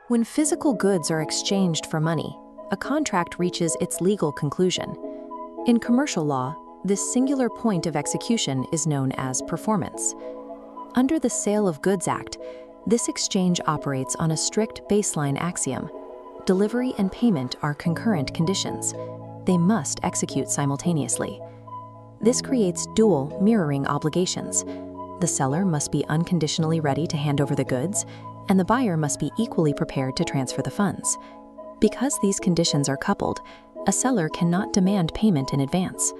When physical goods are exchanged for money, a contract reaches its legal conclusion. In commercial law, this singular point of execution is known as performance. Under the Sale of Goods Act, this exchange operates on a strict baseline axiom. Delivery and payment are concurrent conditions. They must execute simultaneously. This creates dual, mirroring obligations. The seller must be unconditionally ready to hand over the goods, and the buyer must be equally prepared to transfer the funds. Because these conditions are coupled, a seller cannot demand payment in advance.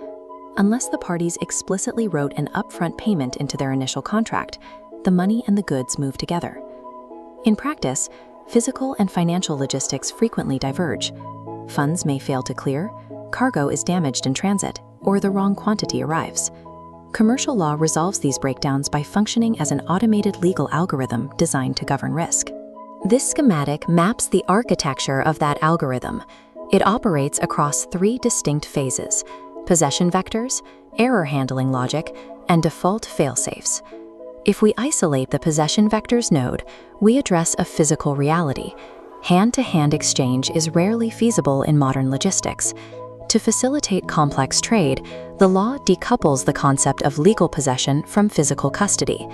Unless the parties explicitly wrote an upfront payment into their initial contract, the money and the goods move together. In practice, physical and financial logistics frequently diverge. Funds may fail to clear, cargo is damaged in transit, or the wrong quantity arrives. Commercial law resolves these breakdowns by functioning as an automated legal algorithm designed to govern risk. This schematic maps the architecture of that algorithm. It operates across three distinct phases: possession vectors, error handling logic, and default failsafes. If we isolate the possession vectors node, we address a physical reality. Hand-to-hand exchange is rarely feasible in modern logistics. To facilitate complex trade, the law decouples the concept of legal possession from physical custody.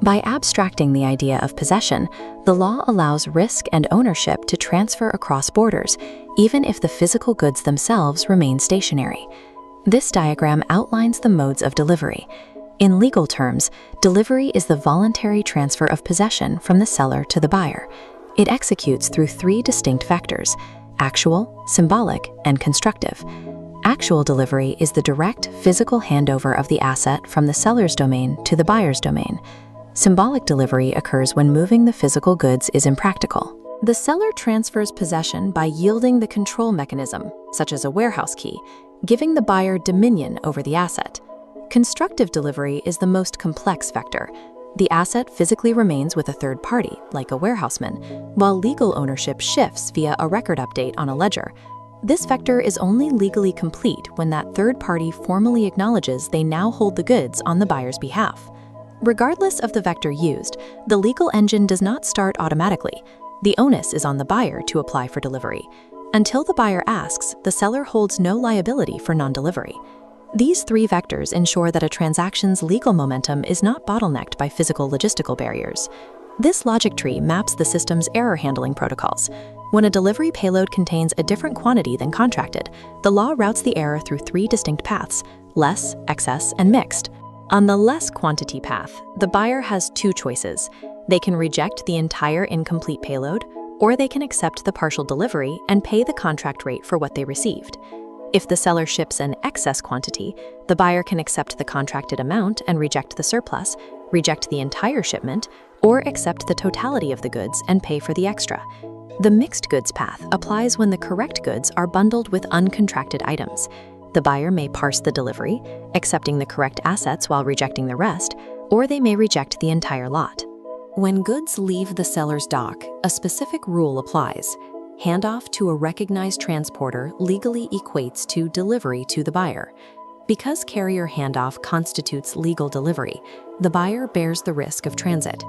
By abstracting the idea of possession, the law allows risk and ownership to transfer across borders, even if the physical goods themselves remain stationary. This diagram outlines the modes of delivery. In legal terms, delivery is the voluntary transfer of possession from the seller to the buyer. It executes through three distinct vectors: actual, symbolic, and constructive. Actual delivery is the direct physical handover of the asset from the seller's domain to the buyer's domain. Symbolic delivery occurs when moving the physical goods is impractical. The seller transfers possession by yielding the control mechanism, such as a warehouse key, giving the buyer dominion over the asset. Constructive delivery is the most complex vector. The asset physically remains with a third party, like a warehouseman, while legal ownership shifts via a record update on a ledger. This vector is only legally complete when that third party formally acknowledges they now hold the goods on the buyer's behalf. Regardless of the vector used, the legal engine does not start automatically. The onus is on the buyer to apply for delivery. Until the buyer asks, the seller holds no liability for non-delivery. These three vectors ensure that a transaction's legal momentum is not bottlenecked by physical logistical barriers. This logic tree maps the system's error handling protocols. When a delivery payload contains a different quantity than contracted, the law routes the error through three distinct paths: less, excess, and mixed. On the less quantity path, the buyer has two choices. They can reject the entire incomplete payload, or they can accept the partial delivery and pay the contract rate for what they received. If the seller ships an excess quantity, the buyer can accept the contracted amount and reject the surplus, reject the entire shipment, or accept the totality of the goods and pay for the extra. The mixed goods path applies when the correct goods are bundled with uncontracted items. The buyer may parse the delivery, accepting the correct assets while rejecting the rest, or they may reject the entire lot. When goods leave the seller's dock, a specific rule applies. Handoff to a recognized transporter legally equates to delivery to the buyer. Because carrier handoff constitutes legal delivery, the buyer bears the risk of transit.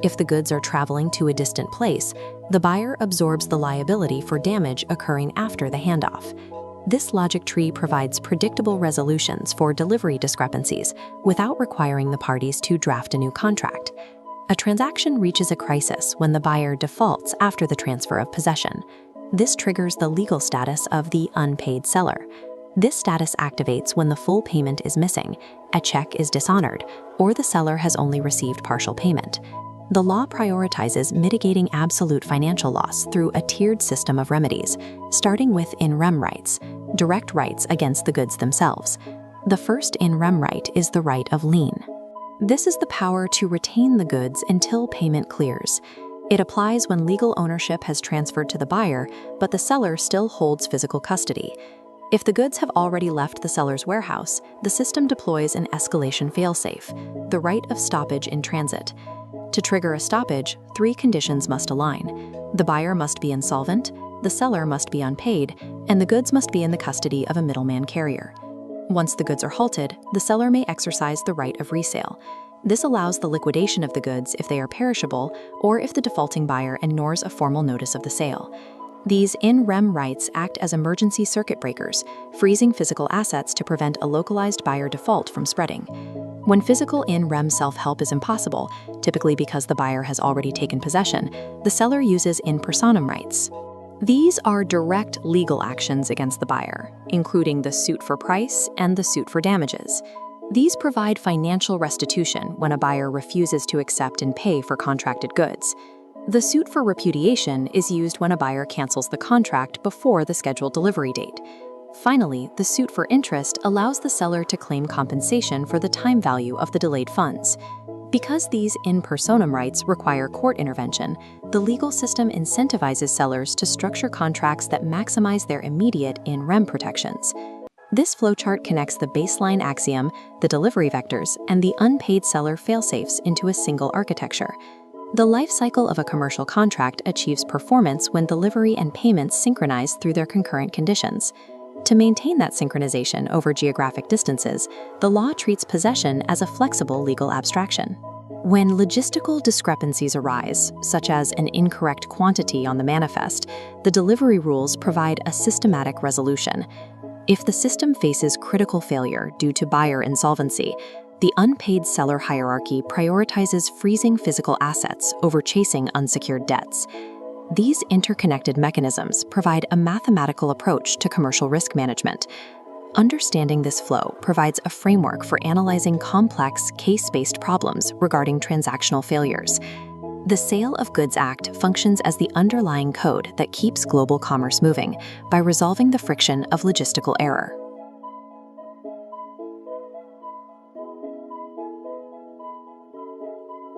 If the goods are traveling to a distant place, the buyer absorbs the liability for damage occurring after the handoff. This logic tree provides predictable resolutions for delivery discrepancies without requiring the parties to draft a new contract. A transaction reaches a crisis when the buyer defaults after the transfer of possession. This triggers the legal status of the unpaid seller. This status activates when the full payment is missing, a check is dishonored, or the seller has only received partial payment. The law prioritizes mitigating absolute financial loss through a tiered system of remedies, starting with in rem rights, direct rights against the goods themselves. The first in rem right is the right of lien. This is the power to retain the goods until payment clears. It applies when legal ownership has transferred to the buyer, but the seller still holds physical custody. If the goods have already left the seller's warehouse, the system deploys an escalation failsafe, the right of stoppage in transit. To trigger a stoppage, three conditions must align. The buyer must be insolvent, the seller must be unpaid, and the goods must be in the custody of a middleman carrier. Once the goods are halted, the seller may exercise the right of resale. This allows the liquidation of the goods if they are perishable or if the defaulting buyer ignores a formal notice of the sale. These in-rem rights act as emergency circuit breakers, freezing physical assets to prevent a localized buyer default from spreading. When physical in-rem self-help is impossible, typically because the buyer has already taken possession, the seller uses in personam rights. These are direct legal actions against the buyer, including the suit for price and the suit for damages. These provide financial restitution when a buyer refuses to accept and pay for contracted goods. The suit for repudiation is used when a buyer cancels the contract before the scheduled delivery date. Finally, the suit for interest allows the seller to claim compensation for the time value of the delayed funds. Because these in personam rights require court intervention, the legal system incentivizes sellers to structure contracts that maximize their immediate in rem protections. This flowchart connects the baseline axiom, the delivery vectors, and the unpaid seller failsafes into a single architecture. The life cycle of a commercial contract achieves performance when delivery and payments synchronize through their concurrent conditions. To maintain that synchronization over geographic distances, the law treats possession as a flexible legal abstraction. When logistical discrepancies arise, such as an incorrect quantity on the manifest, the delivery rules provide a systematic resolution. If the system faces critical failure due to buyer insolvency, the unpaid seller hierarchy prioritizes freezing physical assets over chasing unsecured debts. These interconnected mechanisms provide a mathematical approach to commercial risk management. Understanding this flow provides a framework for analyzing complex, case-based problems regarding transactional failures. The Sale of Goods Act functions as the underlying code that keeps global commerce moving by resolving the friction of logistical error.